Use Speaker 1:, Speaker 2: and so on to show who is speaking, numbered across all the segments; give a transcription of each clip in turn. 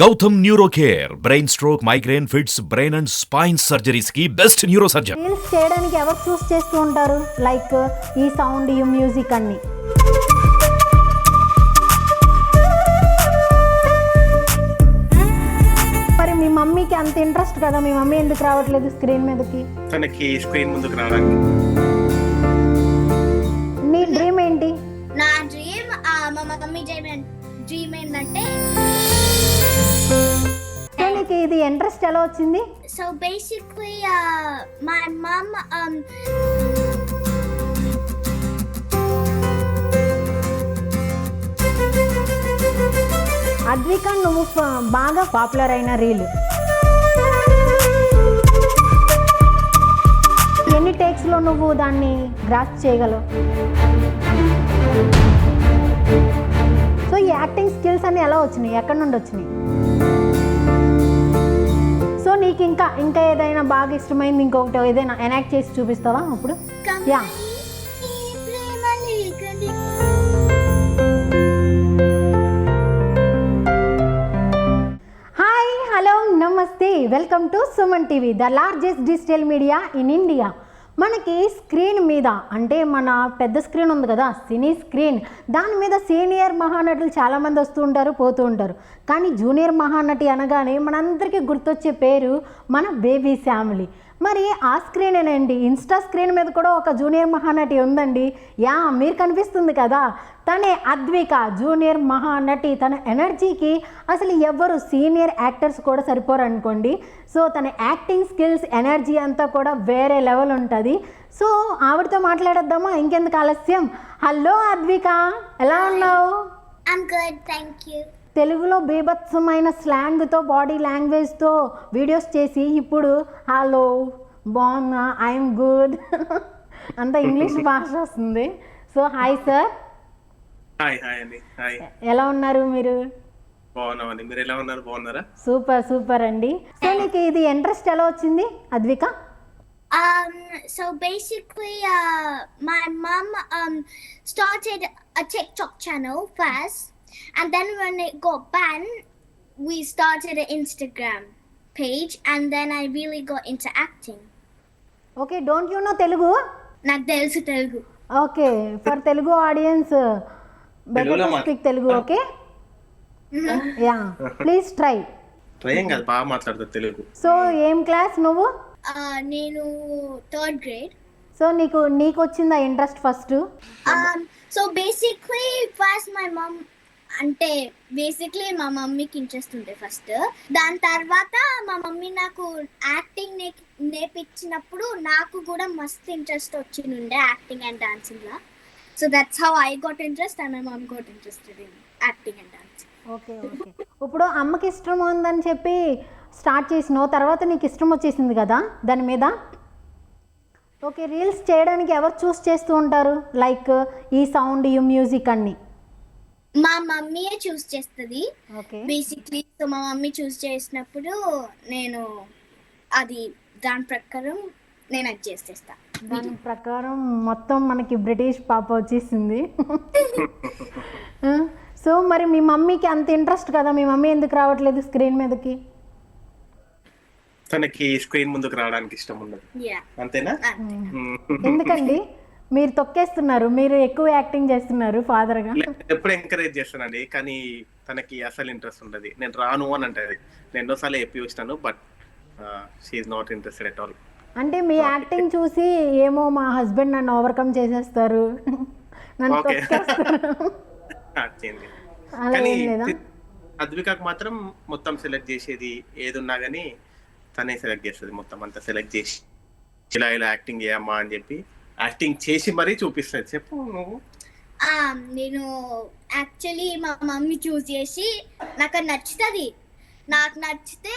Speaker 1: Gautam neuro care brain stroke migraine fits brain and spine surgeries కి best neuro surgeon.
Speaker 2: Reels చేయడానికి ఎవరు చూస్ చేస్తూ ఉంటారు? లైక్ ఈ సౌండ్, ఈ మ్యూజిక్ అన్ని. మరి మీ మమ్మీకి అంత ఇంట్రెస్ట్ కదా, మీ మమ్మీ ఎందుకు రావట్లేదు స్క్రీన్ మీదకి?
Speaker 3: తనకి స్క్రీన్ ముందుకు రావడానికి.
Speaker 2: నీ డ్రీమ్ ఏంటి?
Speaker 4: నా డ్రీమ్ మా మమ్మీ డ్రీమ్ ఏంటంటే,
Speaker 2: సో నీకు ఇది ఇంట్రెస్ట్ ఎలా వచ్చింది?
Speaker 4: సో బేసిక్లీ మై మమ్
Speaker 2: అద్విక, నువ్వు బాగా పాపులర్ అయిన రీల్ ఎన్ని టేక్స్లో నువ్వు దాన్ని గ్రాస్ప్ చేయగలవు? సో ఈ యాక్టింగ్ స్కిల్స్ అన్ని ఎలా వచ్చినాయి, ఎక్కడి నుండి వచ్చినాయి? సో నీకు ఇంకా ఏదైనా బాగా ఇష్టమైంది, ఇంకొకటి ఏదైనా ఎనాక్ట్ చేసి చూపిస్తావా ఇప్పుడు? యా. హాయ్, హలో, నమస్తే, welcome to Suman TV, the largest digital media in India. మనకి స్క్రీన్ మీద, అంటే మన పెద్ద స్క్రీన్ ఉంది కదా, సినీ స్క్రీన్, దాని మీద సీనియర్ మహానటులు చాలామంది వస్తూ ఉంటారు, పోతూ ఉంటారు. కానీ జూనియర్ మహానటి అనగానే మనందరికీ గుర్తొచ్చే పేరు మన బేబీ ఫ్యామిలీ. మరి ఆ స్క్రీనేనండి, ఇన్స్టా స్క్రీన్ మీద కూడా ఒక జూనియర్ మహానటి ఉందండి. యా, మీరు కనిపిస్తుంది కదా, తనే అద్విక, జూనియర్ మహానటి. తన ఎనర్జీకి అసలు ఎవరు సీనియర్ యాక్టర్స్ కూడా సరిపోరు అనుకోండి. సో తన యాక్టింగ్ స్కిల్స్, ఎనర్జీ అంతా కూడా వేరే లెవెల్ ఉంటుంది. సో ఆవిడతో మాట్లాడేద్దామా, ఇంకెందుకు ఆలస్యం? హలో అద్విక, ఎలా ఉన్నావు?
Speaker 4: I'm good, thank you.
Speaker 2: తెలుగులో బీభత్సమైన స్లాంగ్తో, బాడీ లాంగ్వేజ్తో వీడియోస్ చేసి ఇప్పుడు హలో, బాగున్నా, ఐఎమ్ గుడ్ అంత ఇంగ్లీష్ భాష వస్తుంది. So hi sir.
Speaker 3: Hi hi అండి. హాయ్,
Speaker 2: ఎలా ఉన్నారు మీరు?
Speaker 3: బాగున్నామండి. మీరు ఎలా ఉన్నారు? బాగున్నారా?
Speaker 2: సూపర్ సూపర్ అండి. సో నీకు ఇది ఇంట్రెస్ట్ ఎలా వచ్చింది Advika?
Speaker 4: So basically my mom started a TikTok channel first, and then when it got banned we started an Instagram page, and then I really got into acting.
Speaker 2: Okay, don't you know Telugu?
Speaker 4: నాకు తెలుసు Telugu.
Speaker 2: Okay, for Telugu audience better to speak Telugu. Okay, yeah, please try.
Speaker 3: Train కాదు, బాగా మాట్లాడుతుంది Telugu.
Speaker 2: So ఏం class నువ్వు?
Speaker 4: నేను third grade.
Speaker 2: So నీకు వచ్చిందా interest first?
Speaker 4: So basically first my mom, అంటే బేసిక్లీ మా మమ్మీకి ఇంట్రెస్ట్ ఉండే ఫస్ట్. దాని తర్వాత మా మమ్మీ నాకు యాక్టింగ్ నేర్పించినప్పుడు నాకు కూడా మస్తు ఇంట్రెస్ట్ వచ్చిండే యాక్టింగ్ అండ్ డాన్సింగ్ లా. So that's how I got interest and my mum got interested in acting and dancing.
Speaker 2: Okay okay. ఇప్పుడు అమ్మకి ఇష్టం ఉందని చెప్పి స్టార్ట్ చేసినావు, తర్వాత నీకు ఇష్టం వచ్చేసింది కదా దాని మీద. ఓకే, రీల్స్ చేయడానికి ఎవరు చూస్ చేస్తూ ఉంటారు? లైక్ ఈ సౌండ్, ఈ మ్యూజిక్ అన్ని.
Speaker 4: మా మమ్మీయే చూస్ చేస్తుంది బేసిక్లీ. సో మా మమ్మీ చూస్ చేసినప్పుడు నేను అది దాని ప్రకారం నేను అది చేసేస్తా.
Speaker 2: దాని ప్రకారం మొత్తం మనకి బ్రిటిష్ పాప వచ్చేసింది. సో మరి మీ మమ్మీకి అంత ఇంట్రెస్ట్ కదా, మీ మమ్మీ ఎందుకు రావట్లేదు స్క్రీన్ మీదకి?
Speaker 3: తనకి స్క్రీన్ ముందుకు రావడానికి ఇష్టం ఉండదు, అంతేనా?
Speaker 2: ఎందుకండి మీరు తొక్కేస్తున్నారు? మీరు ఎక్కువ యాక్టింగ్ చేస్తున్నారు ఫాదర్ గా.
Speaker 3: ఎప్పుడు ఎంకరేజ్ చేస్తానండి, కానీ తనకి అసలు ఇంట్రెస్ట్ ఉండదు. నేను రాను అని అంటది. నేను ఎన్నోసార్లు చెప్పి వచ్చినాను, but she's not interested at all.
Speaker 2: అంటే మీ యాక్టింగ్ చూసి ఏమో మా హస్బెండ్ నన్ను ఓవర్కమ్ చేసేస్తారు, నన్ను తొక్కేస్తారు అలా ఏం లేదా?
Speaker 3: అద్వికకు మాత్రం మొత్తం సెలెక్ట్ చేసేది ఏది ఉన్నా కానీ తనే సెలెక్ట్ చేస్తుంది. మొత్తం అంతా సెలెక్ట్ చేసి ఇలా యాక్టింగ్ చేయమ్మా అని చెప్పి యాక్టింగ్ చేసి మరీ చూపిస్తుంది. చెప్పు నువ్వు.
Speaker 4: నేను యాక్చువల్లీ మా మమ్మీ చూస్ చేసి నాకు నచ్చుతుంది. నాకు నచ్చితే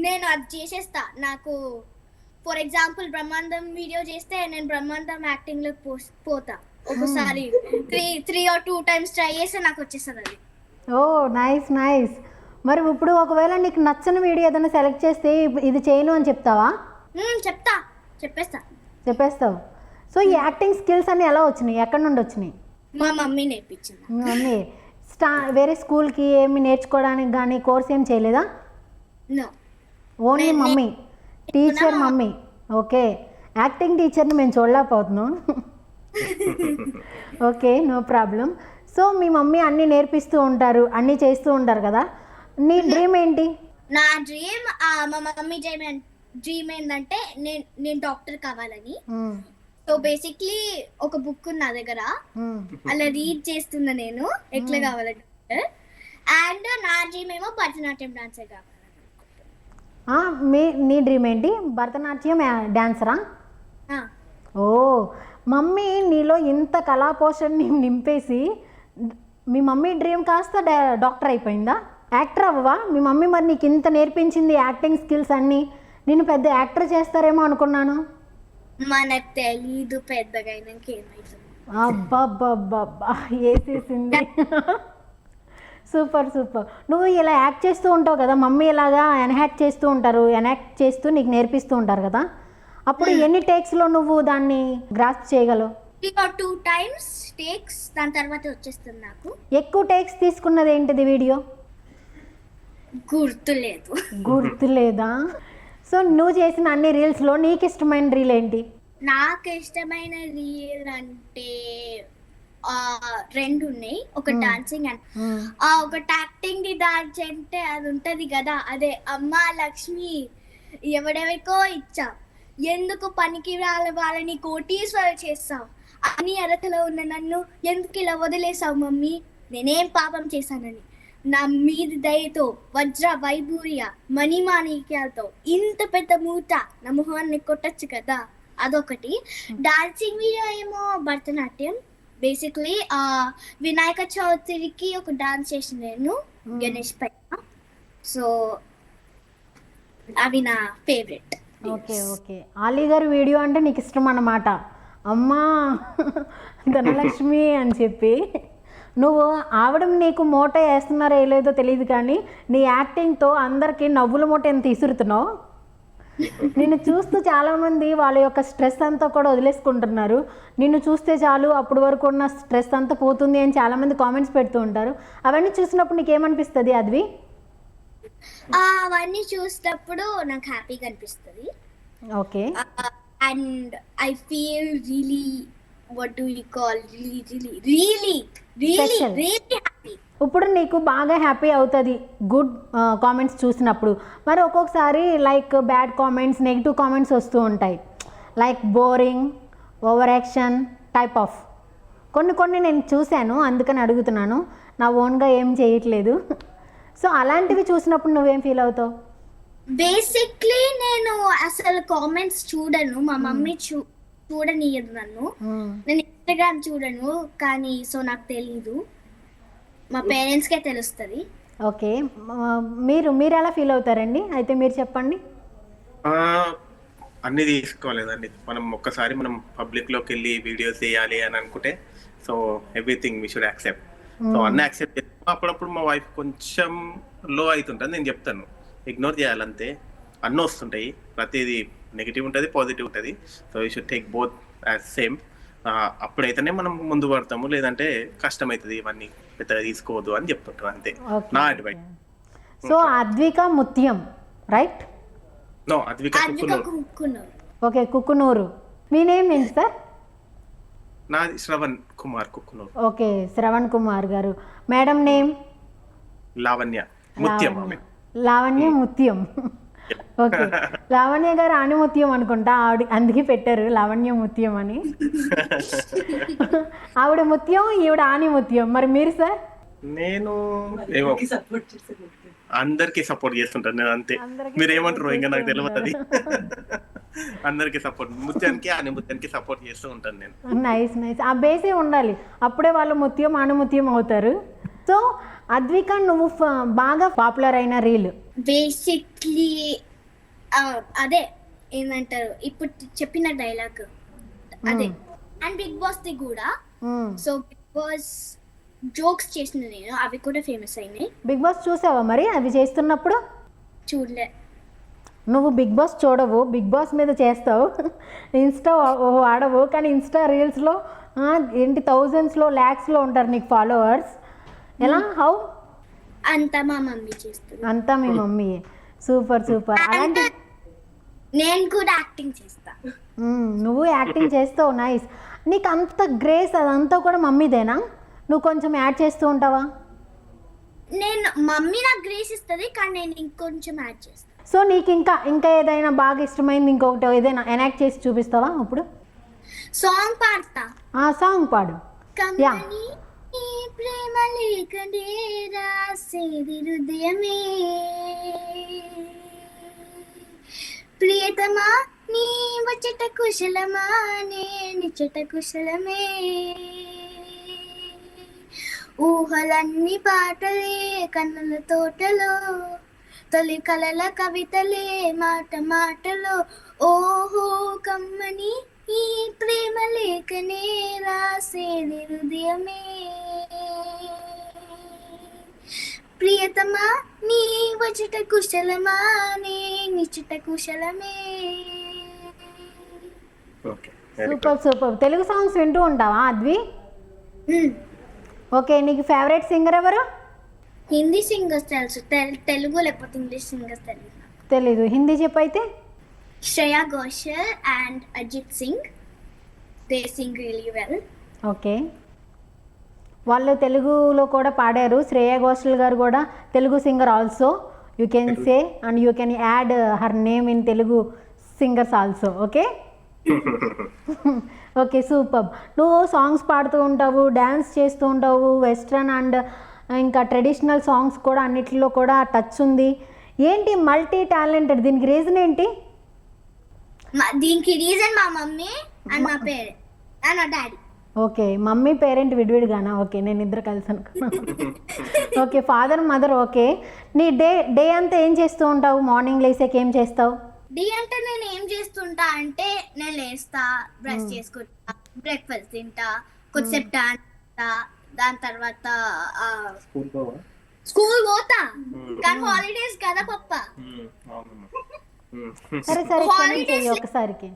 Speaker 4: నేను అది చేసేస్తా. నాకు ఫర్ ఎగ్జాంపుల్ బ్రహ్మాండం వీడియో చేస్తే నేను బ్రహ్మాండం యాక్టింగ్లో పోతా. ఒకసారి 3 or 2 times ట్రై చేస్తే నాకు వచ్చేస్తుంది అది.
Speaker 2: ఓ నైస్ నైస్. మరి ఇప్పుడు ఒకవేళ నీకు నచ్చని వీడియో ఏదైనా సెలెక్ట్ చేస్తే ఇది చేయను అని చెప్తావా? చెప్పేస్తావు. సో ఈ యాక్టింగ్ స్కిల్స్ అన్ని ఎలా వచ్చినాయి, ఎక్కడి నుండి వచ్చినాయి?
Speaker 4: మా మమ్మీ నేర్పించింది.
Speaker 2: మమ్మీ వేరే స్కూల్కి ఏమి నేర్చుకోవడానికి కానీ కోర్స్ ఏం చేయలేదా?
Speaker 4: No.
Speaker 2: Only mummy teacher mummy. Okay, acting టీచర్ని మేము చూడలేకపోతున్నాం. Okay, no problem. సో మీ మమ్మీ అన్నీ నేర్పిస్తూ ఉంటారు, అన్నీ చేస్తూ ఉంటారు కదా. నీ డ్రీమ్ ఏంటి?
Speaker 4: నా డ్రీమ్ మా మమ్మీ డ్రీమ్ ఏంటంటే నేను డాక్టర్ కావాలని. సో బేసిక్లీ ఒక బుక్ నా దగ్గర, అలా రీడ్ చేస్తున్నా నేను ఎట్లా కావాలంటే. అండ్ నా డ్రీమ్ ఏమో భరతనాట్యం డాన్సర్ కావాలి.
Speaker 2: నీ డ్రీమ్ ఏంటి? భరతనాట్యం డాన్సరా? ఓ, మమ్మీ నీలో ఇంత కళా పోషణని నింపేసి మీ మమ్మీ డ్రీమ్ కాస్త డాక్టర్ అయిపోయిందా? యాక్టర్ అవ్వవా? మీ మమ్మీ మరి నీకు ఇంత నేర్పించింది యాక్టింగ్ స్కిల్స్ అన్నీ, నేను పెద్ద యాక్టర్ చేస్తారేమో అనుకున్నాను.
Speaker 4: మనకు తెలీదు పెద్దగా ఏమైతుంది.
Speaker 2: అబ్బా వేసేసింది. Super super. నువ్వు ఇలా యాక్ట్ చేస్తూ ఉంటావు కదా, మమ్మీ ఇలాగా ఎన్యాక్ట్ చేస్తూ ఉంటారు, ఎన్యాక్ట్ చేస్తూ నీకు నేర్పిస్తూ ఉంటారు కదా, అప్పుడు ఎన్ని టేక్స్లో నువ్వు దాన్ని గ్రాస్ప్ చేయగలవు?
Speaker 4: 2 times టేక్స్, దాని తర్వాత వచ్చేస్తుంది నాకు.
Speaker 2: ఎక్కువ టేక్స్ తీసుకున్నది ఏంటిది వీడియో? గుర్తులేదా? సో నువ్వు చేసిన అన్ని రీల్స్లో నీకు ఇష్టమైన రీల్ ఏంటి?
Speaker 4: నాకు ఇష్టమైన రీల్ అంటే 2 ఉన్నాయి. ఒక డాన్సింగ్ అండ్ ఒకటి యాక్టింగ్ ది డాన్స్ అంటే అది ఉంటది కదా, అదే అమ్మా లక్ష్మి ఎవడెవరికో ఇచ్చా, ఎందుకు పనికి వాళ్ళని కోటీశ్వరు చేస్తావు, అన్ని అర్హతలో ఉన్న నన్ను ఎందుకు ఇలా వదిలేసావు మమ్మీ, నేనేం పాపం చేశానని, నా మీద దయతో వజ్ర వైభూర్య మణిమాణిక్యాలతో ఇంత పెద్ద మూట నా మొహాన్ని కొట్టచ్చు కదా, అదొకటి. డాన్సింగ్ వీడియో ఏమో భరతనాట్యం. బేసిక్లీ వినాయక చవితికి ఒక డాన్స్ చేసిన నేను గణేష్ పైన. సో అవి నా ఫేవరెట్.
Speaker 2: ఓకే. ఆలీ గారి వీడియో అంటే నీకు ఇష్టం అన్నమాట. అమ్మా ధనలక్ష్మి అని చెప్పి నువ్వు ఆవిడ నీకు మూట వేస్తున్నారో లేదో తెలియదు, కానీ నీ యాక్టింగ్తో అందరికీ నవ్వుల మూట ఎంత ఇసురుతున్నావు. నిన్ను చూస్తూ చాలామంది వాళ్ళ యొక్క స్ట్రెస్ అంతా కూడా వదిలేసుకుంటున్నారు. నిన్ను చూస్తే చాలు అప్పటి వరకు ఉన్న స్ట్రెస్ అంతా పోతుంది అని చాలామంది కామెంట్స్ పెడుతూ ఉంటారు. అవన్నీ చూసినప్పుడు నీకేమనిపిస్తుంది అద్వి?
Speaker 4: అవన్నీ చూసినప్పుడు నాకు హ్యాపీగా అనిపిస్తుంది.
Speaker 2: Okay.
Speaker 4: And I feel really what do you call really happy.
Speaker 2: ఇప్పుడు నీకు బాగా హ్యాపీ అవుతుంది గుడ్ కామెంట్స్ చూసినప్పుడు. మరి ఒక్కొక్కసారి like bad comments, negative comments వస్తూ ఉంటాయి, like boring, over action type of కొన్ని నేను చూశాను, అందుకని అడుగుతున్నాను. నా ఓన్గా ఏం చేయట్లేదు. సో అలాంటివి చూసినప్పుడు నువ్వేం ఫీల్ అవుతావు?
Speaker 4: బేసిక్లీ నేను అసలు కామెంట్స్ చూడను, మా మమ్మీ చూడనియదు నన్ను. నేను ఇన్స్టాగ్రామ్ చూడను, కానీ సో నాకు తెలీదు, మా పేరెంట్స్కే తెలుస్తుంది.
Speaker 2: ఓకే, మీరు ఎలా ఫీల్ అవుతారండి? అయితే మీరు చెప్పండి.
Speaker 3: అన్ని తీసుకోలేదండి. మనం ఒక్కసారి మనం పబ్లిక్ లోకి వెళ్ళి వీడియోస్ చేయాలి అని అనుకుంటే, so everything we should accept. So అన్ని యాక్సెప్ట్ చేస్తాం. అప్పుడప్పుడు మా వైఫ్ కొంచెం లో అవుతుంటుంది, నేను చెప్తాను ఇగ్నోర్ చేయాలంతే. అన్నీ వస్తుంటాయి, ప్రతిదీ నెగిటివ్ ఉంటుంది, పాజిటివ్ ఉంటుంది. So you should take both as same. అప్పుడైతేనే మనం ముందు పడతాము, లేదంటే కష్టం అవుతుంది, ఇవన్నీ పెద్దగా తీసుకోవద్దు అని చెప్తుంటారు, అంతే నా advice.
Speaker 2: So Advika Muthyam, right?
Speaker 3: No, Advika
Speaker 4: Kukkunuru.
Speaker 2: Okay, Kukkunuru. మీ నేమ్ ఏంటి సార్?
Speaker 3: నాది Shravan Kumar Kukkunuru.
Speaker 2: Okay, Shravan Kumar garu. Madam name?
Speaker 3: Lavanya ముత్యం.
Speaker 2: లావణ్య ముత్యం. ఓకే, లావణ్య గారు ఆణిముత్యం అనుకుంటా, ఆవిడ అందుకే పెట్టారు లావణ్య ముత్యం అని. ఆవిడ ముత్యం, ఈవిడ ఆణిముత్యం. మరి మీరు సార్?
Speaker 3: నేను అందరికి సపోర్ట్ చేస్తుంటాను నేను, అంతే. మీరు ఏమంటారు ఇంకా నాకు తెలియదు. అందరికి సపోర్ట్, ముత్యానికి ఆణిముత్యానికి సపోర్ట్ చేస్తూ ఉంటాను నేను.
Speaker 2: నైస్. ఆ బేసే ఉండాలి, అప్పుడే వాళ్ళు ముత్యం ఆణిముత్యం అవుతారు. సో అద్విక, నువ్వు బాగా పాపులర్ అయిన రీల్?
Speaker 4: బేసిక్లీ అదే ఏంటంటారు ఇప్పుడు చెప్పిన డైలాగ్ అదే. అండ్ బిగ్ బాస్ ది కూడా. సో బిగ్ బాస్ జోక్స్ చేసిన నేను, అవి కూడా ఫేమస్ అయినాయి.
Speaker 2: బిగ్ బాస్ చూసావా మరి అవి చేస్తున్నప్పుడు?
Speaker 4: చూడలే.
Speaker 2: నువ్వు బిగ్ బాస్ చూడవు, బిగ్ బాస్ మీద చేస్తావు, ఇన్స్టా వాడవు, కానీ ఇన్స్టా రీల్స్లో ఏంటి థౌజండ్స్లో ల్యాక్స్లో ఉంటారు నీకు ఫాలోవర్స్. ఎలా హౌ?
Speaker 4: అంతా మా మమ్మీ చేస్తుంది.
Speaker 2: అంతా మీ మమ్మీ. Super super. అలాంటి
Speaker 4: నేను కూడా యాక్టింగ్ చేస్తా.
Speaker 2: నువ్వు యాక్టింగ్ చేస్తావు, నైస్. నీకు అంత గ్రేస్ అదంతా కూడా మమ్మీదేనా? నువ్వు కొంచెం యాడ్ చేస్తూ ఉంటావా?
Speaker 4: నేను మమ్మీ నాకు గ్రేస్ ఇస్తుంది, కానీ నేను ఇంకొంచెం యాడ్ చేస్తాను.
Speaker 2: సో నీకు ఇంకా ఏదైనా బాగా ఇష్టమైంది ఇంకొకటి ఏదైనా ఎనాక్ట్ చేసి చూపిస్తావా ఇప్పుడు?
Speaker 4: సాంగ్ పాడతా.
Speaker 2: ఆ సాంగ్ పాడు. యా.
Speaker 4: కమ్మని ఈ ప్రేమ లేకనే రాసేది హృదయమే, ప్రియతమా నీ వచ్చట కుశలమా నిచ్చట కుశలమే, ఊహలన్నీ పాటలే కన్నుల తోటలో, తొలి కలల కవితలే మాట మాటలో, ఓహో కమ్మని ఈ ప్రేమ లేఖనే రాసేది హృదయమే, ప్రియతమా నీ వచ్చట కుశలమా నిచ్చట కుశలమే.
Speaker 3: Okay,
Speaker 2: super super. Telugu songs వింటూ ఉంటావా అద్వి? ఓకే, నీకు ఫేవరెట్ సింగర్ ఎవరు?
Speaker 4: హిందీ సింగర్స్ తెలుసు, తెలుగు లేకపోతే ఇంగ్లీష్ సింగర్స్ తెలియదు.
Speaker 2: తెలీదు. హిందీ చెప్పు అయితే.
Speaker 4: Shreya Ghoshal and Ajit Singh, they sing really well.
Speaker 2: Okay, వాళ్ళు తెలుగులో కూడా పాడారు. శ్రేయా ఘోషల్ గారు కూడా Telugu singer also. You can say and you can add her name in Telugu singers also. Okay okay, super. నువ్వు సాంగ్స్ పాడుతూ ఉంటావు, డ్యాన్స్ చేస్తూ ఉంటావు, వెస్ట్రన్ అండ్ ఇంకా ట్రెడిషనల్ సాంగ్స్ కూడా అన్నిటిలో కూడా టచ్ ఉంది. ఏంటి మల్టీ టాలెంటెడ్, దీనికి రీజన్ ఏంటి?
Speaker 4: దీనికి రీజన్ మా మమ్మీ అండ్ మా పేరెంట్ అండ్ మా డాడీ.
Speaker 2: ఓకే, మమ్మీ పేరెంట్ విడివిడిగానా? ఓకే, నేను ఇద్దరు కలిసి అనుకున్నాను. Okay, father mother. ఓకే, నీ డే అంతా ఏం చేస్తూ ఉంటావు? మార్నింగ్ లేసాక ఏం చేస్తావు?
Speaker 4: డే అంటే నేను ఏం చేస్తుంటా అంటే, నేను లేస్తా, బ్రష్ చేసుకుంటా, బ్రేక్ఫాస్ట్ తింటా, కొద్దిసేపు డాన్స్ చేస్తా, దాని తర్వాత స్కూల్ పోతా. కానీ హాలిడేస్ కదా పప్ప.
Speaker 2: సరే సరే, క్షమించేయి ఒకసారికి.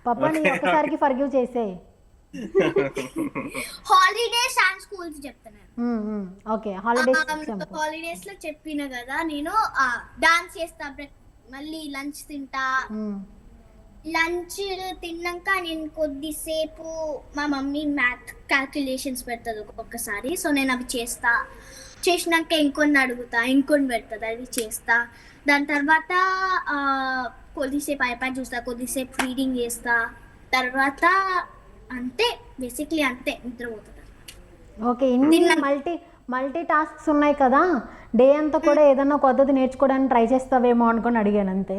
Speaker 2: పప్పని ఒకసారికి ఫర్గివ్ చేసేయి.
Speaker 4: హాలిడేస్ అండ్ స్కూల్స్ చెప్తున్నాను.
Speaker 2: Okay, holidays.
Speaker 4: హాలిడేస్ లో చెప్పిన కదా నేను డాన్స్ చేస్తా, మళ్ళీ లంచ్ తింటా. లంచ్ తిన్నాక నేను కొద్దిసేపు మా మమ్మీ మ్యాథ్ క్యాల్కులేషన్స్ పెడుతుంది ఒక్కొక్కసారి, సో నేను అవి చేస్తా. చేసినాక ఇంకొన్ని అడుగుతా, ఇంకొన్ని పెడుతుంది, అవి చేస్తా. దాని తర్వాత కొద్దిసేపు ఐప్యాడ్ చూస్తా, కొద్దిసేపు రీడింగ్ చేస్తా. తర్వాత అంతే, బేసిక్లీ అంతే, నిద్రపోతుంది.
Speaker 2: ఓకే, ఇన్ని మల్టీ టాస్క్స్ ఉన్నాయి కదా, డే అంతా కూడా ఏదన్నా కొత్తది నేర్చుకోవడానికి ట్రై చేస్తావేమో అనుకొని అడిగాను అంతే.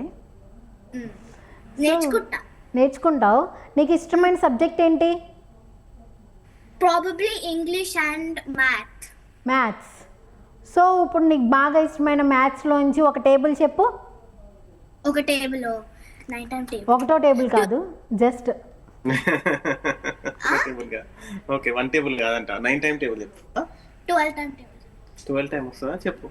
Speaker 2: నేర్చుకుంటావు. నీకు ఇష్టమైన సబ్జెక్ట్ ఏంటి?
Speaker 4: Probably English and maths.
Speaker 2: So ఇప్పుడు నీకు బాగా ఇష్టమైన మ్యాథ్స్లోంచి ఒక టేబుల్ చెప్పు.
Speaker 4: ఒక టేబుల్,
Speaker 2: ఒకటో టేబుల్ కాదు, జస్ట్
Speaker 3: ఓకే, 1 టేబుల్ కాదంట, 9 టైం టేబుల్ చెప్పు.
Speaker 4: 12 టైం టేబుల్.
Speaker 3: 12 టైం వస్తుందా చెప్పు.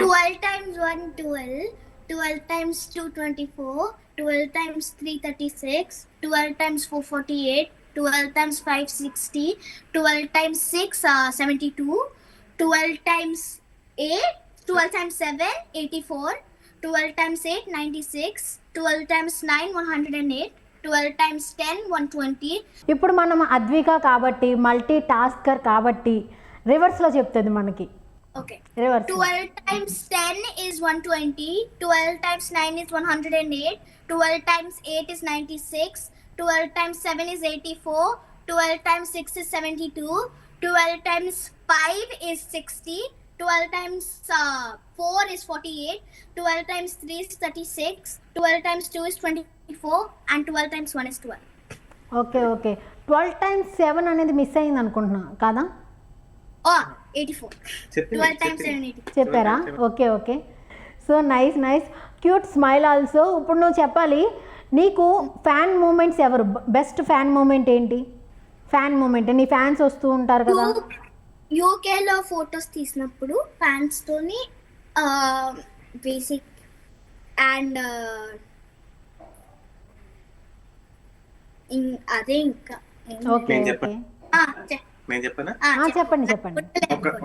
Speaker 4: 12 times 1 12, 12 times 2 24, 12 times 3 36, 12 times 4 48, 12 times 5 60, 12 times 6 72, 12 times 8, 12 times 7 84, 12 times 8 96, 12 times 9 108, 12 times 10 120.
Speaker 2: ఇప్పుడు మనం అద్విక కాబట్టి, మల్టీ టాస్కర్ కాబట్టి రివర్స్లో చెప్తుంది మనకి.
Speaker 4: Okay.
Speaker 2: Reverse.
Speaker 4: 12 times 10 is 120, 12 times 9 is 108, 12 times 8 is 96, 12 times 7 is 84, 12 times 6 is 72, 12 times 5 is 60, 12 times 4 is 48, 12 times 3 is 36, 12 times 2 is 24, and 12 times 1 is 12.
Speaker 2: Okay okay, 12 times 7 అనేది miss అయింది అనుకుంటున్నా కదా?
Speaker 4: 84. 12 times 7 80.
Speaker 2: చెప్పారా? Okay okay, so nice nice, cute smile also. ఇప్పుడు నువ్వు చెప్పాలి, నీకు fan moments ఎవరు? బెస్ట్ ఫ్యాన్ మూమెంట్ ఏంటి? ఫ్యాన్ మూమెంట్, నీ ఫ్యాన్స్ వస్తూ ఉంటారు కదా.
Speaker 4: యూకేలో ఫొటోస్ తీసినప్పుడు ఫ్యాన్స్ తోని బేసిక్ అండ్ అదే ఇంకా
Speaker 2: ఓకే ఓకే,
Speaker 3: నేను చెప్పానా?
Speaker 2: చెప్పండి.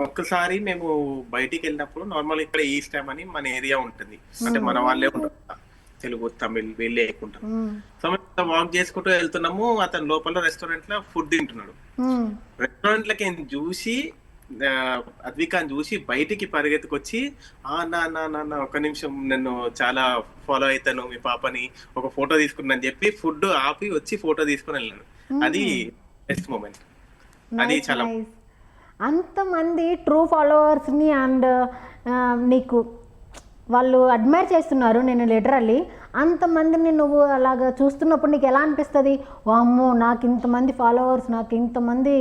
Speaker 3: ఒక్కసారి మేము బయటికి వెళ్ళినప్పుడు నార్మల్ ఇక్కడ ఈస్ట్ టైమ్ అని మన ఏరియా ఉంటుంది, అంటే మన వాళ్ళే ఉంటారు, తెలుగు తమిళ్ వీళ్ళే ఎక్కుంటారు. సో మేము వాక్ చేసుకుంటూ వెళ్తున్నాము, అతను లోపల రెస్టారెంట్ లో ఫుడ్ తింటున్నాడు. రెస్టారెంట్ లకి చూసి అద్వికాన్ని చూసి బయటికి పరిగెత్తుకొచ్చి నా ఒక నిమిషం నన్ను చాలా ఫాలో అవుతాను మీ పాపని, ఒక ఫోటో తీసుకున్నాను చెప్పి ఫుడ్ ఆపి వచ్చి ఫోటో తీసుకుని వెళ్ళాను. అది బెస్ట్ మూమెంట్. అది చాలా
Speaker 2: అంతమంది ట్రూ ఫాలోవర్స్ని అండ్ నీకు వాళ్ళు అడ్మైర్ చేస్తున్నారు. నేను లిటరల్లీ అంతమందిని నువ్వు అలాగా చూస్తున్నప్పుడు నీకు ఎలా అనిపిస్తుంది? వామ్మో, నాకు ఇంతమంది ఫాలోవర్స్, నాకు ఇంతమంది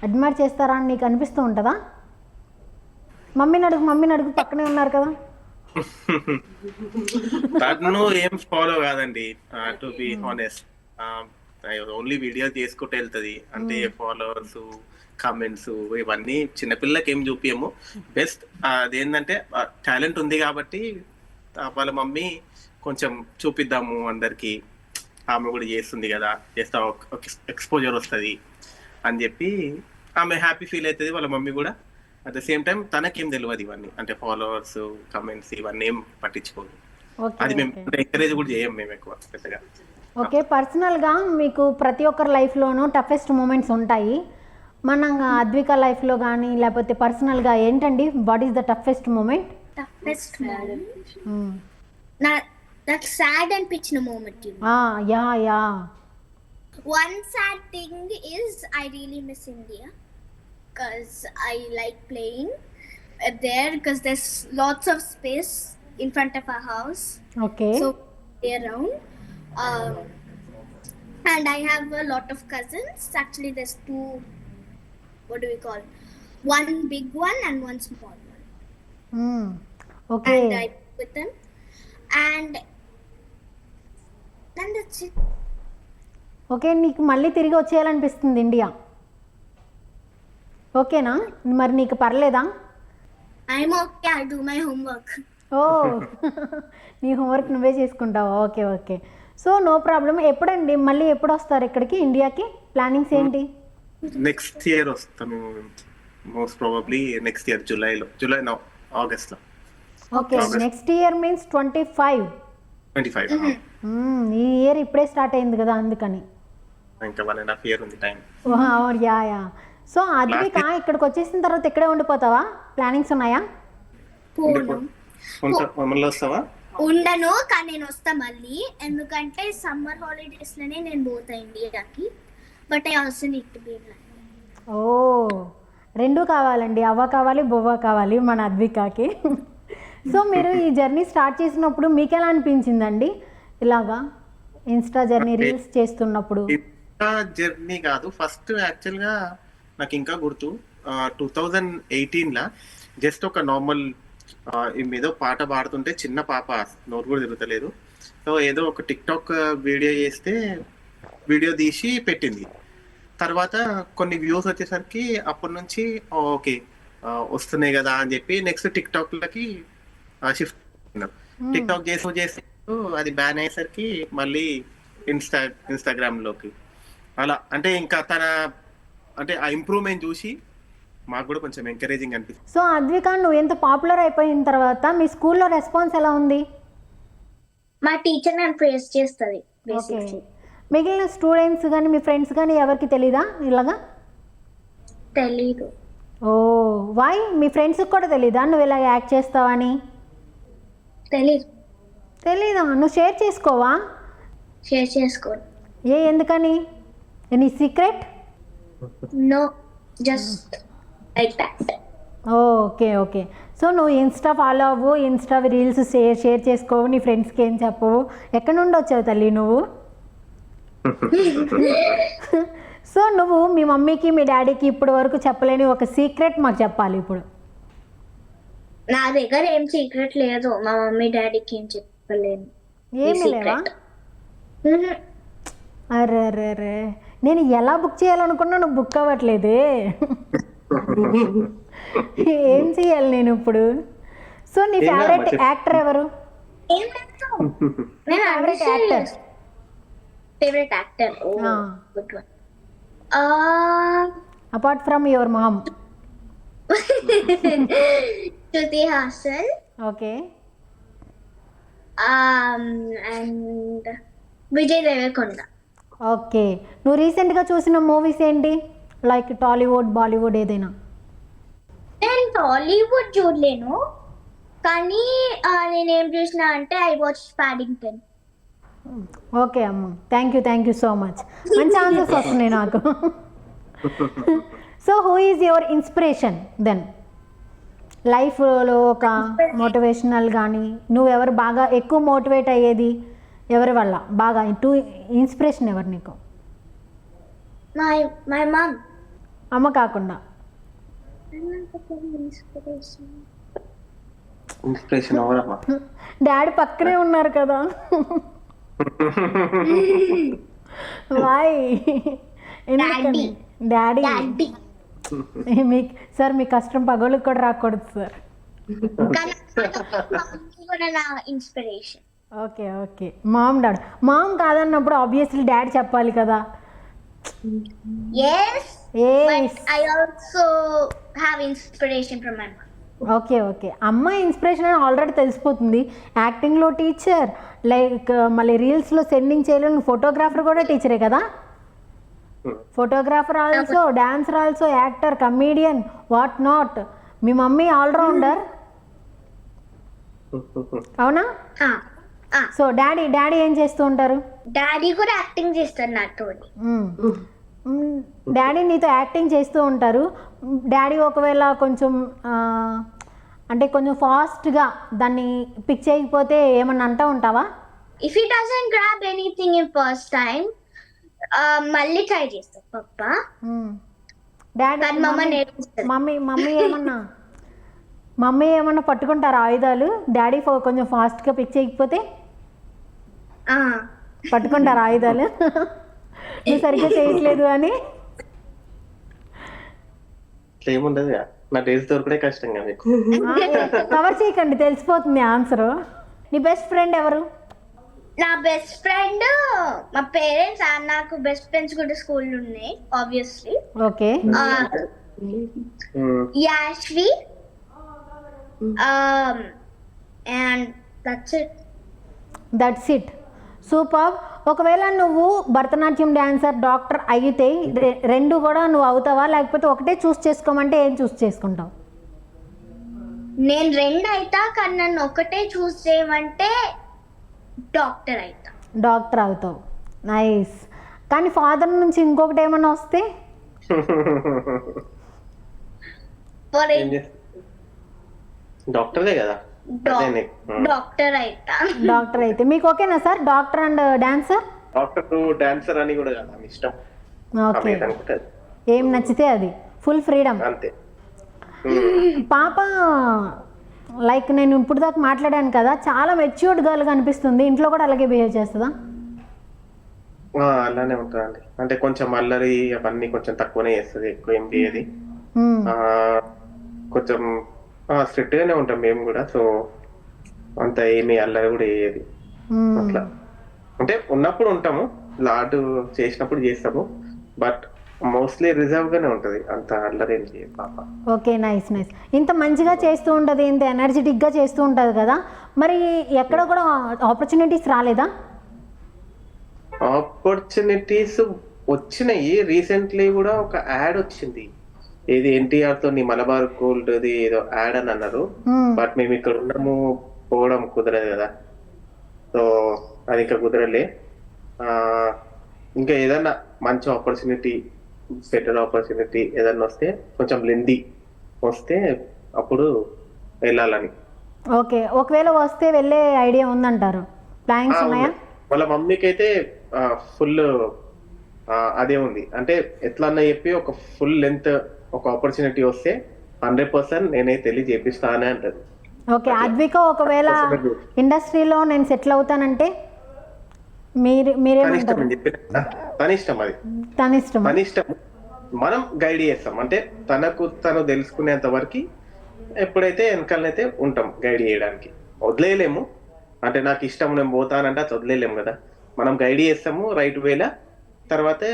Speaker 2: అడ్మైర్ చేస్తారా అని నీకు అనిపిస్తూ ఉంటుందా? మమ్మీని అడుగు పక్కనే ఉన్నారు కదా.
Speaker 3: తను ఏం ఫాలో కాదండి, to be honest. Only video చేసుకుంటూ వెళ్తుంది, అంటే ఫాలోవర్స్ కామెంట్స్ ఇవన్నీ చిన్నపిల్లకి ఏం చూపియము. బెస్ట్ అదేంటంటే టాలెంట్ ఉంది కాబట్టి వాళ్ళ మమ్మీ కొంచెం చూపిద్దాము అందరికి, ఆమె కూడా చేస్తుంది కదా, చేస్తా ఎక్స్పోజర్ వస్తుంది అని చెప్పి ఆమె హ్యాపీ ఫీల్ అవుతుంది, వాళ్ళ మమ్మీ కూడా. అట్ ద సేమ్ టైం తనకేం తెలియదు ఇవన్నీ, అంటే ఫాలోవర్స్ కమెంట్స్ ఇవన్నీ ఏం పట్టించుకోదు. అది మేము ఎంకరేజ్ కూడా చేయం మేము ఎక్కువ పెద్దగా.
Speaker 2: ఓకే, పర్సనల్గా మీకు ప్రతి ఒక్కరి లైఫ్లోనూ టఫెస్ట్ మూమెంట్స్ ఉంటాయి. మన అద్విక లైఫ్లో కానీ లేకపోతే పర్సనల్గా ఏంటండి, what is the toughest moment?
Speaker 4: నాకు సాడ్ అనిపించిన moment.
Speaker 2: Yeah
Speaker 4: One sad thing is I really miss India because I like playing there because there's lots of space in front of our house.
Speaker 2: Okay.
Speaker 4: So play around. And I have a lot of cousins. Actually, there's two. What do we call? One big one and one small one.
Speaker 2: Okay.
Speaker 4: And I play with them. And that's it.
Speaker 2: Okay, నీకు మళ్ళీ తిరిగి వచ్చేయాలనిపిస్తుంది India, ఓకేనా? మరి నీకు పర్లేదా?
Speaker 4: I'm okay, I do my homework.
Speaker 2: ఓ, నీ homework నువ్వే చేసుకుంటావా? ఓకే. So no problem. ఎప్పుడండి మళ్ళీ ఎప్పుడు వస్తారు ఇక్కడికి ఇండియాకి? ప్లానింగ్స్ ఏంటి?
Speaker 3: నెక్స్ట్ ఇయర్ వస్తాను, most probably next year July August లో.
Speaker 2: Okay, next year means 25. ఈ ఇయర్ ఇప్పుడే స్టార్ట్ అయింది కదా, అందుకని.
Speaker 3: ఇంకా 1.5 years ఉంది టైం.
Speaker 2: యా. సో అద్విక ఇక్కడికి వచ్చేసిన తర్వాత ఇక్కడే ఉండిపోతావా? ప్లానింగ్స్ ఉన్నాయా?
Speaker 3: మళ్ళీ వస్తావా?
Speaker 4: ఉండను, కానీ నేను వస్తా మళ్ళీ, ఎందుకంటే సమ్మర్ హాలిడేస్ లోనే నేను పోతా ఇండియాకి. But I also need to be black.
Speaker 2: ఓ, రెండు కావాలండి, అవ్వ కావాలి, బొవ్వ కావాలి మన అద్వికకి. సో మీరు ఈ జర్నీ స్టార్ట్ చేసినప్పుడు మీకు ఎలా అనిపించిందండి? ఇలాగా ఇన్స్టా జర్నీ రీల్స్ చేస్తున్నప్పుడు?
Speaker 3: జర్నీ కాదు, ఫస్ట్ యాక్చువల్ గా నాకు ఇంకా గుర్తు 2018 జస్ట్ ఒక నార్మల్ ఏదో పాట పాడుతుంటే చిన్న పాప, నోరు కూడా తిరుగుతలేదు, సో ఏదో ఒక టిక్ టాక్ వీడియో చేస్తే వీడియో తీసి పెట్టింది. తర్వాత కొన్ని వ్యూస్ వచ్చేసరికి అప్పటి నుంచి ఓకే వస్తున్నాయి కదా అని చెప్పి నెక్స్ట్ టిక్ టాక్ లకి షిఫ్ట్ అయినాం. టిక్ టాక్ చేసి అది బ్యాన్ అయ్యేసరికి మళ్ళీ ఇన్స్టాగ్రామ్ లోకి అలా, అంటే ఇంకా తన అంటే ఆ ఇంప్రూవ్మెంట్ చూసి మాకు కూడా కొంచెం ఎంకరేజింగ్ అనిపిస్తుంది.
Speaker 2: సో అద్విక, నువ్వు ఎంత పాపులర్ అయిపోయిన తర్వాత మీ స్కూల్లో రెస్పాన్స్ ఎలా ఉంది?
Speaker 4: మా టీచర్ నన్ను ప్రేస్ చేస్తుంది.
Speaker 2: మిగిలిన స్టూడెంట్స్ కానీ మీ ఫ్రెండ్స్ కానీ ఎవరికి తెలీదా ఇలాగా?
Speaker 4: తెలీదు.
Speaker 2: ఓ, వై? మీ ఫ్రెండ్స్కి కూడా తెలీదా నువ్వు ఇలా యాక్ట్ చేస్తావని? తెలీదా? నువ్వు షేర్ చేసుకోవా?
Speaker 4: షేర్ చేసుకో.
Speaker 2: ఎందుకని? నీ secret?
Speaker 4: No, just like that.
Speaker 2: Okay. So నువ్వు ఇన్స్టా ఫాలో అవ్వు, ఇన్స్టా రీల్స్ షేర్ చేసుకోవు, నీ ఫ్రెండ్స్కి ఏం చెప్పవు. ఎక్కడి నుండి వచ్చావు తల్లి నువ్వు? సో నువ్వు మీ మమ్మీకి మీ డాడీకి ఇప్పటి వరకు చెప్పలేని ఒక సీక్రెట్ మాకు చెప్పాలి ఇప్పుడు.
Speaker 4: నా దగ్గర ఏం సీక్రెట్ లేదు, మా మమ్మీ డాడీకి ఏం చెప్పలేను.
Speaker 2: ఏమి లేవా? అరే, నేను ఎలా బుక్ చేయాలనుకున్నా నువ్వు బుక్ అవ్వట్లేదే. ఏం చేయాలి నేను ఇప్పుడు? సో నీ ఫేవరెట్ యాక్టర్ ఎవరు?
Speaker 4: Favourite actor
Speaker 2: apart from your mom.
Speaker 4: Shruti Hassan,
Speaker 2: okay.
Speaker 4: and Vijay Deverakonda.
Speaker 2: Okay. నువ్వు రీసెంట్గా చూసిన మూవీస్ ఏంటి? లైక్ టాలీవుడ్, బాలీవుడ్ ఏదైనా?
Speaker 4: నేను టాలీవుడ్ చూడలేను, కానీ నేనేం చూసిన అంటే ఐ వాచ్ పాడింగ్టన్.
Speaker 2: ఓకే అమ్మ, థ్యాంక్ యూ సో మచ్. మంచి ఆన్సర్స్ వస్తున్నాయి నాకు. So who is your inspiration then? లైఫ్లో ఒక మోటివేషనల్ కానీ నువ్వెవరు బాగా ఎక్కువ మోటివేట్ అయ్యేది ఎవరి వల్ల? బాగా ఇన్స్పిరేషన్ ఎవరు నీకు?
Speaker 4: మై మమ్.
Speaker 2: అమ్మ కాకుండా
Speaker 3: ఇన్స్పిరేషన్ ఎవరమ్మా?
Speaker 2: డాడీ పక్కనే ఉన్నారు కదా. వాయ్ ఎందుకని? డాడీ మీకు సార్ మీ కష్టం పగోళ్ళకి కూడా రాకూడదు sir.
Speaker 4: Inspiration.
Speaker 2: Okay okay. Mom కాదన్నప్పుడు ఆబ్వియస్లీ డాడీ చెప్పాలి కదా.
Speaker 4: Yes, but I also have inspiration from my mom.
Speaker 2: Okay okay. అమ్మాయి ఇన్స్పిరేషన్ అని ఆల్రెడీ తెలిసిపోతుంది. యాక్టింగ్లో టీచర్, లైక్ మళ్ళీ రీల్స్లో సెండింగ్ చేయలేని ఫోటోగ్రాఫర్ కూడా టీచరే కదా. Photographer also, dancer also, actor, comedian, what not. మీ మమ్మీ ఆల్రౌండర్ అవునా? సో డాడీ ఏం చేస్తూ ఉంటారు?
Speaker 4: డాడీ కూడా యాక్టింగ్ చేస్తారు నాతో.
Speaker 2: డాడీ నీతో యాక్టింగ్ చేస్తూ ఉంటారు. డాడీ ఒకవేళ కొంచెం అంటే కొంచెం ఫాస్ట్గా దాన్ని పిక్ చేయకపోతే ఏమన్నా అంటూ ఉంటావా?
Speaker 4: If he doesn't grab anything in first time మళ్ళీ ట్రై చేస్తా పప్పా.
Speaker 2: డాడీ మమ్మీ ఏమన్నా పట్టుకుంటారా ఆయుధాలు? డాడీ కొంచెం ఫాస్ట్గా పిక్ చేయకపోతే పట్టుకుంటారా ఆయుధాలు? నువ్వు సరిగ్గా చేయట్లేదు అని.
Speaker 3: ఏముండదు, నా డేస్ దొరకడే కష్టంగా మీకు.
Speaker 2: కవర్ చేయకండి, తెలిసిపోతుంది ఆన్సర్. నీ బెస్ట్ ఫ్రెండ్ ఎవరు?
Speaker 4: నా బెస్ట్ ఫ్రెండ్ మా పేరెంట్స్. నాకు బెస్ట్ ఫ్రెండ్స్ కూడా స్కూల్ ఉన్నాయి obviously.
Speaker 2: Okay.
Speaker 4: Yashvi and
Speaker 2: that's it. Super. ఒకవేళ నువ్వు భరతనాట్యం డాన్సర్, డాక్టర్ అయితే రెండు కూడా నువ్వు అవుతావా, లేకపోతే ఒకటే చూస్ చేసుకోమంటే ఏం చూస్ చేసుకుంటావు?
Speaker 4: నేను రెండు అవుతా, కానీ నన్ను ఒకటే చూస్ చేయమంటే డాక్టర్ అవుతా.
Speaker 2: డాక్టర్ అవుతావు. నైస్. కానీ ఫాదర్ నుంచి ఇంకొకటి ఏమన్నా వస్తే?
Speaker 3: డాక్టరే కదా.
Speaker 4: డాక్టర్
Speaker 2: అయితే మీకు ఓకేనా sir? Doctor and dancer?
Speaker 3: Doctor dancer అని కూడా కదా, ఇష్టం.
Speaker 2: ఓకే. ఏం నచ్చితే అది, ఫుల్ ఫ్రీడమ్.
Speaker 3: అంతే.
Speaker 2: పాప లైక్ నేను ఇప్పుడు దాకా మాట్లాడాను కదా, చాలా మెచ్యూర్డ్ గర్ల్ కనిపిస్తుంది. ఇంట్లో కూడా అలాగే బిహేవ్ చేస్తుందా?
Speaker 3: అలానే ఉంటుందండి. అంటే కొంచెం అల్లరి అవన్నీ కొంచెం తక్కువనే చేస్తుంది, ఎక్కువ ఏం చేయదు. కొంచెం స్ట్రిక్ట్ గానే ఉంటాం మేము కూడా. సో అంత ఏమి అల్లరి కూడా వేయదు అట్లా. అంటే ఉన్నప్పుడు ఉంటాము, లాడ్ చేసినప్పుడు చేస్తాము, బట్ మోస్ట్లీ రిజర్వ్ గానే ఉంటది, అంత అల్లరి ఏం చేయదు పాప.
Speaker 2: Okay, nice nice. ఇంత మంచిగా చేస్తూ ఉంటుంది, ఇంత ఎనర్జెటిక్ గా చేస్తూ ఉంటుంది కదా, మరి ఎక్కడ కూడా ఆపర్చునిటీస్ రాలేదా?
Speaker 3: ఆపర్చునిటీస్ వచ్చినాయి. రీసెంట్లీ కూడా ఒక యాడ్ వచ్చింది, ఏది ఎన్టీఆర్ తో నీ మలబార్ గోల్డ్ ఏదో యాడ్ అని అన్నారు. బట్ మేము ఇక్కడ ఉన్నాము, పోవడం కుదరదు కదా, సో అది ఇంకా కుదరలే. ఇంకా ఏదన్నా మంచి ఆపర్చునిటీ, బెటర్ ఆపర్చునిటీ ఏదన్నా వస్తే, కొంచెం లెంది వస్తే అప్పుడు వెళ్ళాలని.
Speaker 2: ఓకే, ఒకవేళ వస్తే వెళ్ళే ఐడియా ఉందంటారు? ప్లానింగ్స్ ఉన్నాయా?
Speaker 3: వాళ్ళ మమ్మీకి అయితే ఫుల్ అదే ఉంది. అంటే ఎట్లా అన్నా చెప్పి ఒక ఫుల్ లెంత్ ఒక ఆపర్చునిటీ వస్తే 100% నేనైతే వెళ్ళి చేపిస్తానే అంటది.
Speaker 2: ఓకే, అద్విక ఒకవేళ ఇండస్ట్రీలో నేను సెటిల్ అవుతానంటే మీరేమంటారు?
Speaker 3: తన ఇష్టం, అది తన ఇష్టం. మనం గైడ్ చేస్తాం, అంటే తను తెలుసుకునేంత వరకు ఎప్పుడైతే వెనకాలనైతే ఉంటాం గైడ్ చేయడానికి. వదిలేయలేము, అంటే నాకు ఇష్టం నేను పోతానంటే అది వదిలేయలేము కదా. మనం గైడ్ చేస్తాము రైట్ వేలా, తర్వాతే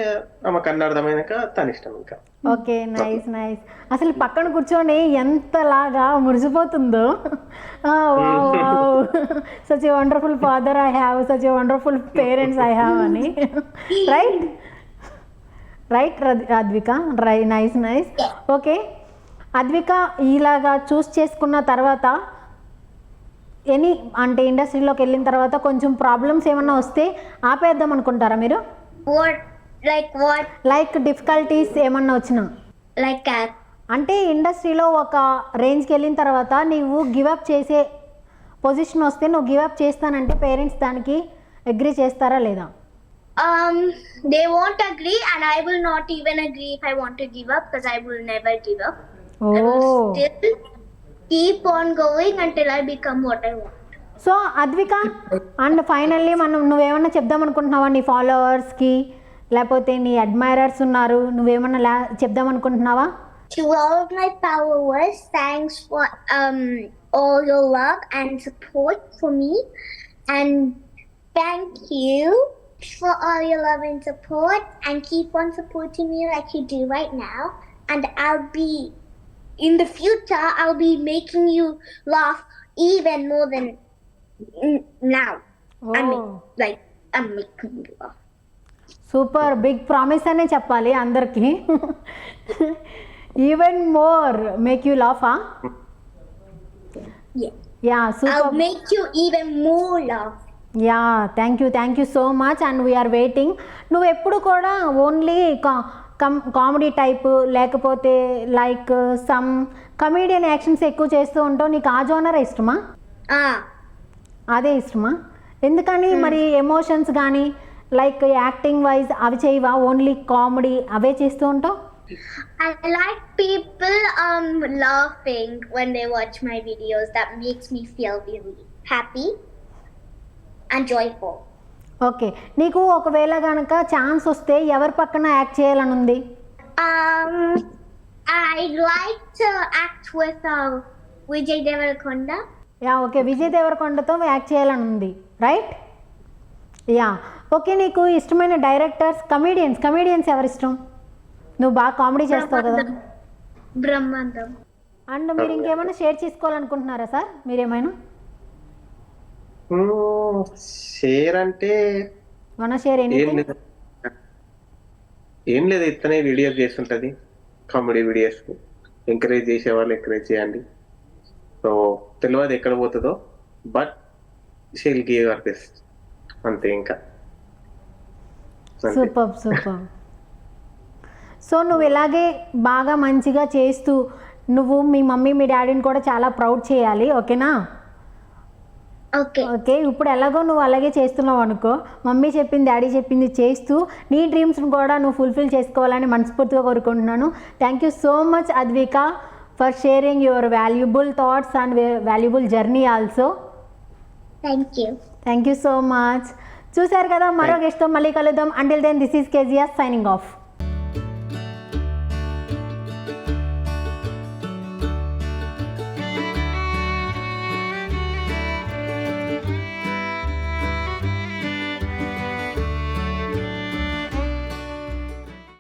Speaker 3: ఆమెకు అన్న అర్థమైనాక తన ఇష్టం ఇంకా.
Speaker 2: Okay, nice nice. అసలు పక్కన కూర్చొని ఎంతలాగా మురిసిపోతుందో. Such a wonderful father I have, such a wonderful parents I have అని. Right right Advika, nice nice. Okay Advika, ఇలాగా చూస్ చేసుకున్న తర్వాత అంటే ఇండస్ట్రీలోకి వెళ్ళిన తర్వాత కొంచెం ప్రాబ్లమ్స్ ఏమన్నా వస్తే ఆపేద్దాం అనుకుంటారా మీరు?
Speaker 4: What?
Speaker 2: లైక్ డిఫికల్టీస్ ఏమన్నా వచ్చినా,
Speaker 4: Like that.
Speaker 2: అంటే ఇండస్ట్రీలో ఒక రేంజ్కి వెళ్ళిన తర్వాత నీవు గివప్ చేసే పొజిషన్ వస్తే నువ్వు గివప్ చేస్తానంటే పేరెంట్స్ దానికి అగ్రీ చేస్తారా లేదా?
Speaker 4: They won't agree, and I will not even agree if I want to give up, because I will never give up. I will still keep on going until I become what I want.
Speaker 2: So Advika, and finally నువ్వేమన్నా చెప్దాం అనుకుంటున్నావా నీ ఫాలోవర్స్కి, లేకపోతే నీ admirers ఉన్నారు, నువ్వేమన్నా చెప్దాం అనుకుంటున్నావా?
Speaker 4: To all of my followers, thanks for all your love and support for me, and thank you for all your love and support, and keep on supporting me like you do right now, and in the future I'll be making you laugh even more than now. I'm making you laugh.
Speaker 2: Super, big promise అనే చెప్పాలి అందరికి. Even more make you laugh. Yeah super.
Speaker 4: I'll make you even more laugh.
Speaker 2: Yeah thank you so much, and we're waiting. నువ్వు ఎప్పుడు కూడా only comedy type, లేకపోతే like some comedian actions ఎక్కువ చేస్తూ ఉంటావు, నీకు ఆ జోనర్ ఇష్టమా? అదే ఇష్టమా? ఎందుకని మరి ఎమోషన్స్ కానీ లైక్ యాక్టింగ్ వైజ్ అవి చేయవా, ఓన్లీ కామెడీ అవే చేస్తూ ఉంటావు?
Speaker 4: I like people laughing when they watch my videos. That makes me feel really happy and joyful.
Speaker 2: Okay, నీకు ఒకవేళ కనుక ఛాన్స్ వస్తే ఎవరి పక్కన యాక్ట్ చేయాలని ఉంది?
Speaker 4: I'd like to act with Vijay Deverakonda.
Speaker 2: Yeah okay, Vijay దేవరకొండతో యాక్ట్ చేయాలని ఉంది, రైట్? Yeah okay. నీకు ఇష్టమైన డైరెక్టర్స్, కమీడియన్స్ ఎవరు ఇష్టం? నువ్వు బాగా కామెడీ చేస్తావు కదా.
Speaker 4: బ్రహ్మానందం.
Speaker 2: అండ్ మీరు ఇంకేమైనా షేర్ చేసుకోవాలనుకుంటున్నారా సార్ మీరేమైనా?
Speaker 3: షేర్ అంటే
Speaker 2: షేర్
Speaker 3: ఏం లేదు, ఇతనే వీడియోస్ చేస్తుంటది, కామెడీ వీడియోస్. ఎంకరేజ్ చేసేవాళ్ళు ఎంకరేజ్ చేయండి. సో తెలియదు ఎక్కడ పోతుందో, but she'll give your best అంతే. ఇంకా
Speaker 2: సూపర్. సో నువ్వు ఇలాగే బాగా మంచిగా చేస్తూ నువ్వు మీ మమ్మీ మీ డాడీని కూడా చాలా ప్రౌడ్ చేయాలి, ఓకేనా? ఓకే, ఇప్పుడు ఎలాగో నువ్వు అలాగే చేస్తున్నావు అనుకో, మమ్మీ చెప్పింది డాడీ చెప్పింది చేస్తూ నీ డ్రీమ్స్ని కూడా నువ్వు ఫుల్ఫిల్ చేసుకోవాలని మనస్ఫూర్తిగా కోరుకుంటున్నాను. Thank you so much Advika for sharing your valuable thoughts and valuable journey also.
Speaker 4: Thank you
Speaker 2: so much. చూసారు కదా, మరో గెస్ట్తో మళ్ళీ కలుద్దాం. Until then this is KGR signing of.